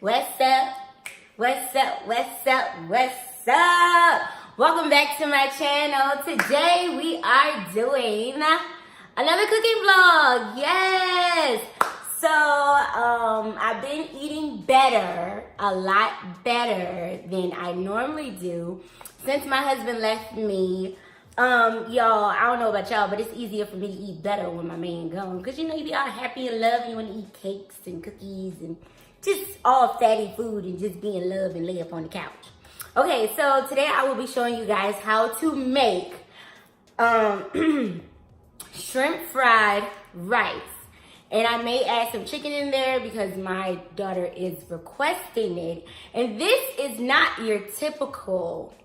What's up? What's up? What's up? What's up? Welcome back to my channel. Today we are doing another cooking vlog. Yes. So I've been eating better, a lot better than I normally do since my husband left me. Y'all, I don't know about y'all, but it's easier for me to eat better when my man gone. Because, you know, you be all happy and love. You want to eat cakes and cookies and just all fatty food and just be in love and lay up on the couch. Okay, so today I will be showing you guys how to make shrimp fried rice. And I may add some chicken in there because my daughter is requesting it. And this is not your typical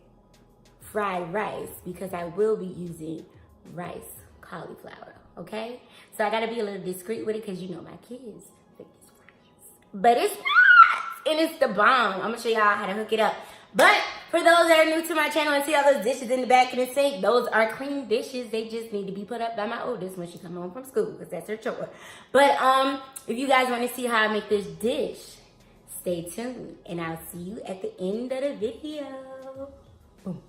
fried rice because I will be using rice cauliflower, okay? So I gotta be a little discreet with it because you know my kids think it's rice. But it's not, and it's the bomb. I'm gonna show y'all how to hook it up. But for those that are new to my channel and see all those dishes in the back of the sink, those are clean dishes. They just need to be put up by my oldest when she come home from school because that's her chore. But if you guys want to see how I make this dish, stay tuned and I'll see you at the end of the video. Boom.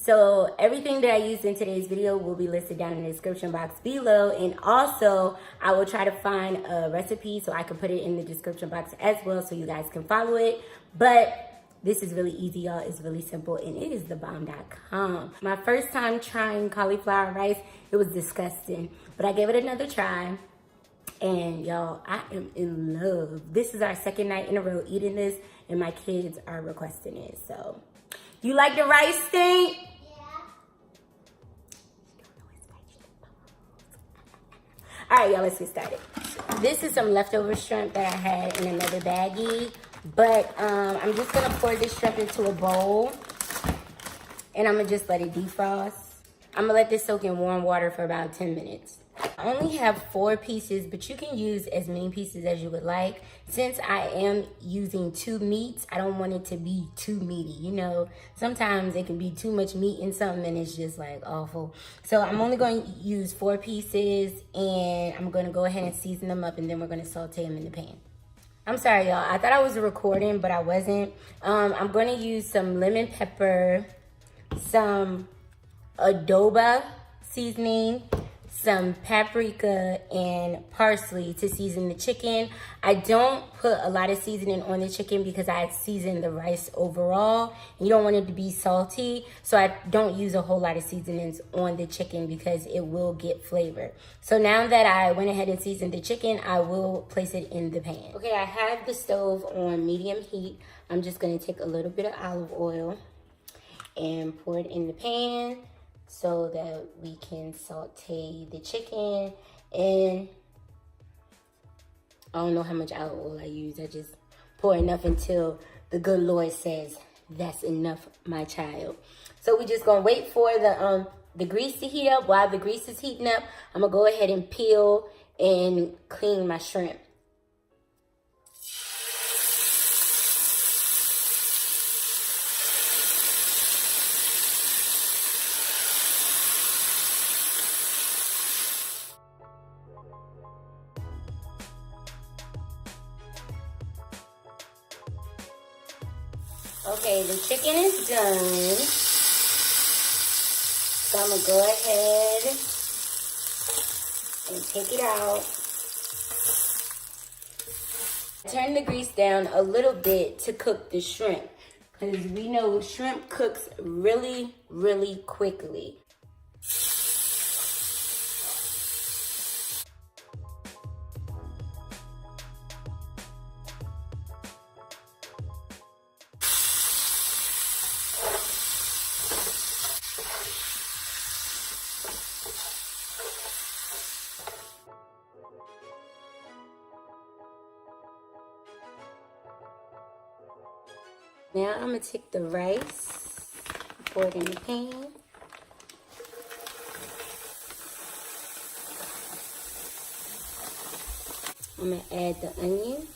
So everything that I used in today's video will be listed down in the description box below. And also, I will try to find a recipe so I can put it in the description box as well so you guys can follow it. But this is really easy, y'all. It's really simple, and it is thebomb.com. My first time trying cauliflower rice, it was disgusting. But I gave it another try. And y'all, I am in love. This is our second night in a row eating this, and my kids are requesting it. So, you like the rice thing? All right, y'all, let's get started. This is some leftover shrimp that I had in another baggie, but I'm just gonna pour this shrimp into a bowl, and I'm gonna just let it defrost. I'm gonna let this soak in warm water for about 10 minutes. I only have 4 pieces, but you can use as many pieces as you would like. Since I am using 2 meats, I don't want it to be too meaty. You know, sometimes it can be too much meat in something and it's just like awful. So I'm only going to use 4 pieces, and I'm going to go ahead and season them up, and then we're going to saute them in the pan. I'm sorry, y'all. I thought I was recording, but I wasn't. I'm going to use some lemon pepper, some adobo seasoning, some paprika and parsley to season the chicken. I don't put a lot of seasoning on the chicken because I season the rice overall. You don't want it to be salty, so I don't use a whole lot of seasonings on the chicken because it will get flavor. So now that I went ahead and seasoned the chicken, I will place it in the pan. Okay, I have the stove on medium heat. I'm just gonna take a little bit of olive oil and pour it in the pan so that we can saute the chicken. And I don't know how much olive oil I use. I just pour enough until the good Lord says, that's enough, my child. So we just gonna wait for the grease to heat up. While the grease is heating up, I'm gonna go ahead and peel and clean my shrimp. Okay, the chicken is done. So I'm gonna go ahead and take it out. Turn the grease down a little bit to cook the shrimp, because we know shrimp cooks really, really quickly. Now I'm gonna take the rice, pour it in the pan. I'm gonna add the onion.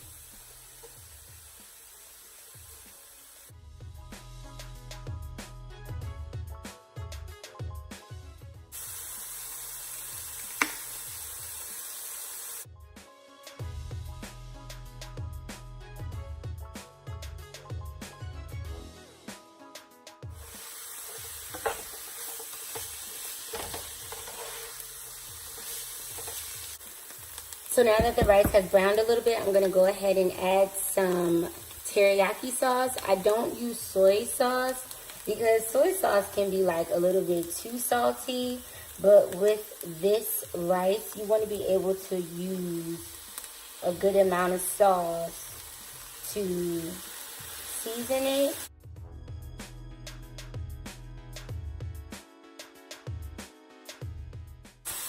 So now that the rice has browned a little bit, I'm going to go ahead and add some teriyaki sauce. I don't use soy sauce because soy sauce can be like a little bit too salty. But with this rice, you want to be able to use a good amount of sauce to season it.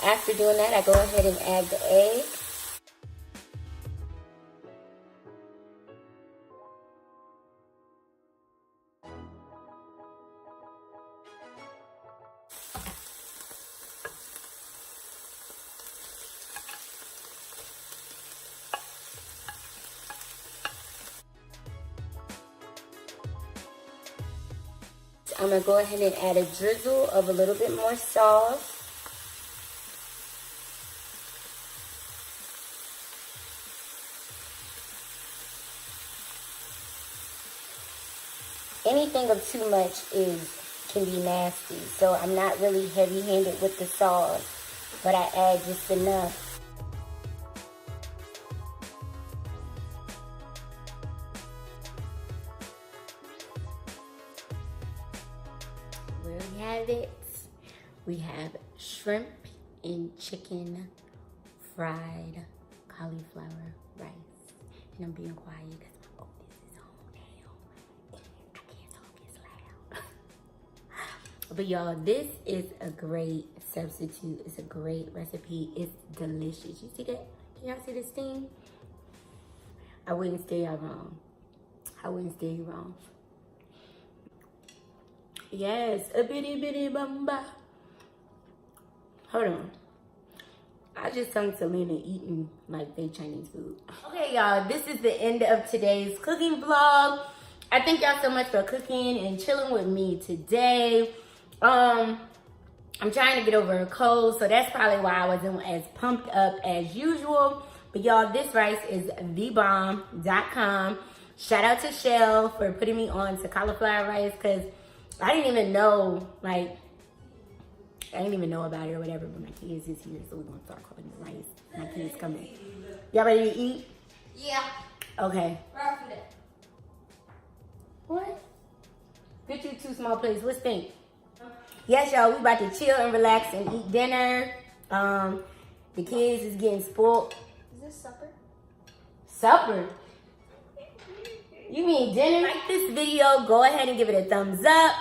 After doing that, I go ahead and add the egg. I'm going to go ahead and add a drizzle of a little bit more sauce. Anything of too much can be nasty, so I'm not really heavy-handed with the sauce, but I add just enough. There we have it. We have shrimp and chicken fried cauliflower rice. And I'm being quiet because my oldest is home now. I can't talk as loud. But y'all, this is a great substitute. It's a great recipe. It's delicious. You see that? Can y'all see this thing? I wouldn't steer y'all wrong. I wouldn't steer you wrong. Yes, a bitty bitty bamba. Hold on. I just sung Selena eating like they Chinese food. Okay, y'all, this is the end of today's cooking vlog. I thank y'all so much for cooking and chilling with me today. I'm trying to get over a cold, so that's probably why I wasn't as pumped up as usual. But y'all, this rice is thebomb.com. Shout out to Shell for putting me on to cauliflower rice, because I didn't even know, like, I didn't even know about it or whatever, but my kids is here, so we're going to start calling it rice. My kids coming. Y'all ready to eat? Yeah. Okay. Right for that. What? Get you 2 small plates. Let's think. Yes, y'all, we about to chill and relax and eat dinner. The kids is getting spoiled. Is this supper? Supper? You mean dinner? Like this video, go ahead and give it a thumbs up.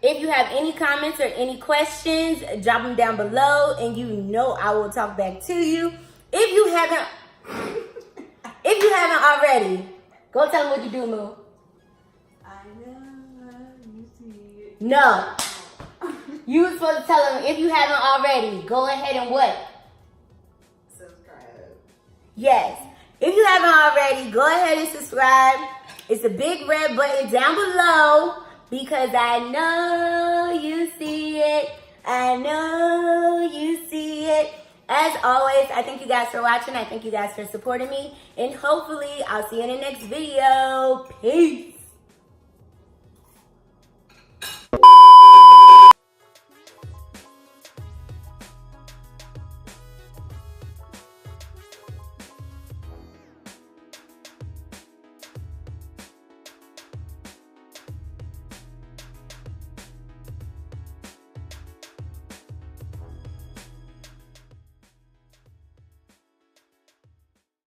If you have any comments or any questions, drop them down below, and you know I will talk back to you. If you haven't already, go tell them what you do, Moo. I know you see it. No. You were supposed to tell them, if you haven't already, go ahead and what? Subscribe. Yes. If you haven't already, go ahead and subscribe. It's a big red button down below, because I know you see it. I know you see it. As always, I thank you guys for watching. I thank you guys for supporting me. And hopefully, I'll see you in the next video. Peace.